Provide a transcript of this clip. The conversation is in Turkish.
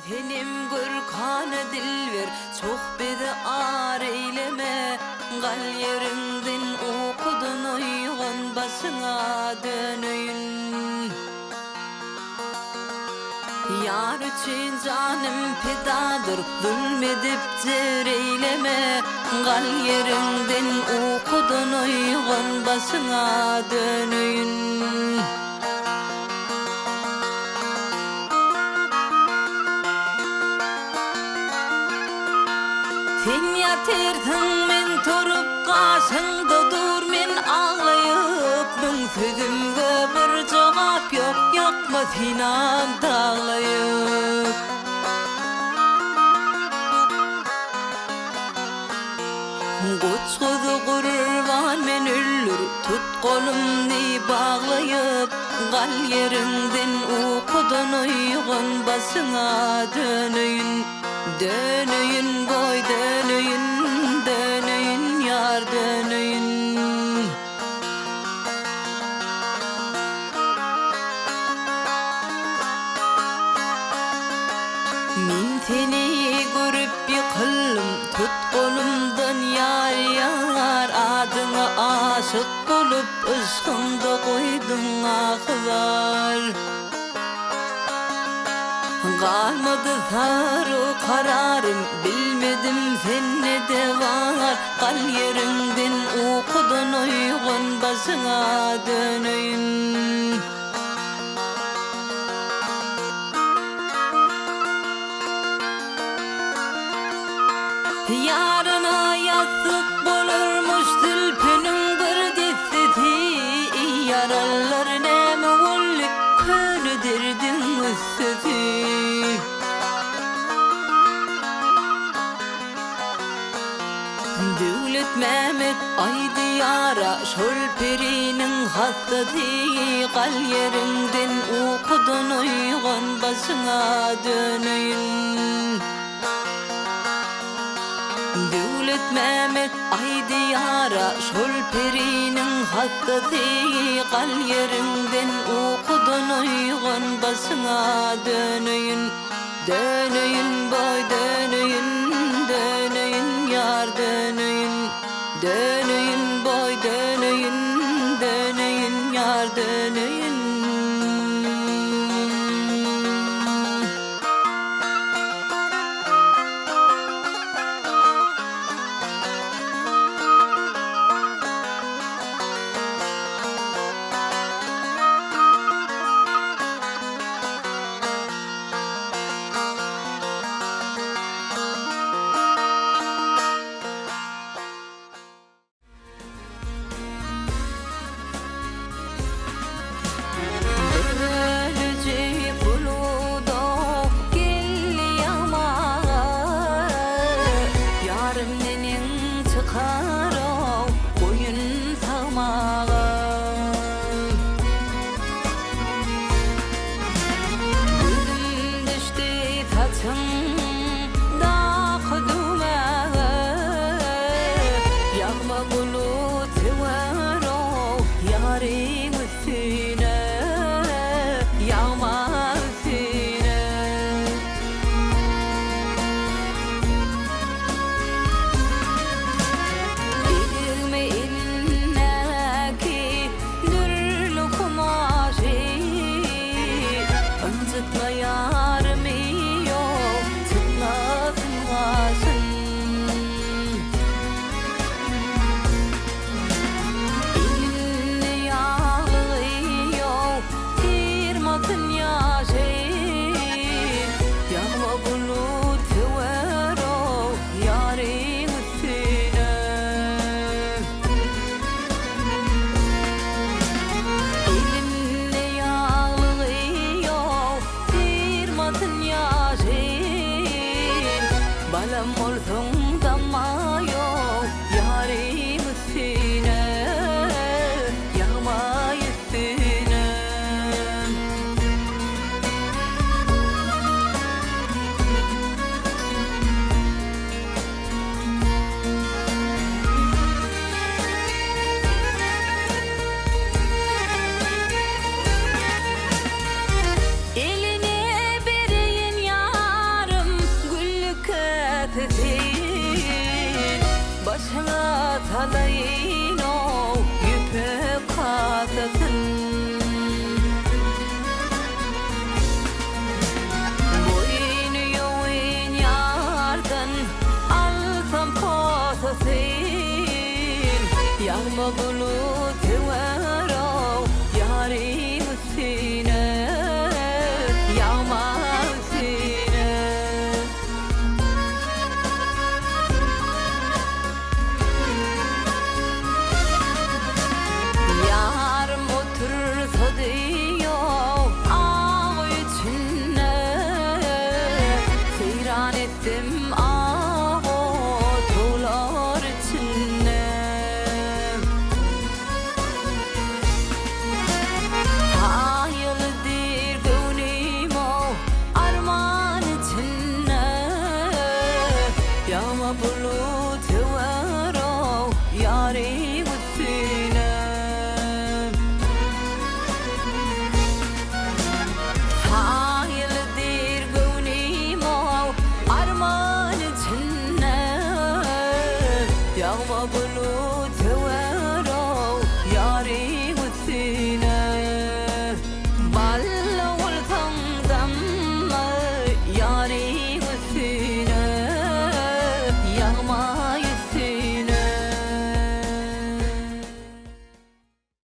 Tenim gürkana dilver, çok bedi ar eyleme. Gal yerinden okudun uygun başına dönüyün. Yar için canım fidadır, zulmedip eyleme. Gal yerinden okudun uygun başına dönüyün. Sen yatırdın men torup kaşыңda dur men ağlayıp Mün sözümge bir cevap yok mu sinan dağlayıp Koç kuzu kurban men üllür tut kolumni bağlayıp Gal yerinden okudun uygun başına dönüyün Dönüyün boy dönüyün, dönüyün yar dönüyün Min seni görüp yıkıldım, tut kolumdan yar yar Adına aşık bulup ışkımda koydun ahlar Kalmadı zarı kararım bilmedim sen ne de var Kal yerinden okudun uygun başına dönüyün Yarına yazık bulurmuş zülfünün bir dizisi Yaralar ne mullük körüdirdin müssesi Devlet Mehmet Aydiyara şolperinin hastası Kal yerinden okudun uygun başına dönüyün Devlet Mehmet Aydiyara şolperinin hastası Kal yerinden okudun uygun başına dönüyün Dönüyün boy dönüyün, dönüyün yar dönüyün Dönüyün boy dönüyün, dönüyün yar dönüyün salayın o yüpek katasın. Boynu yoğun yardan alsam potasın. Yağma bulut var o yarim üstüne. Yağma üstüne. Yarım otursa diyor ağ içine. Seyran ettim ağ otular içine. Hayaldir gönlüm o arman içine. Yağma bulut var o yarim üstüne. Hayaldir gönlüm o arman içine. Yağma bulut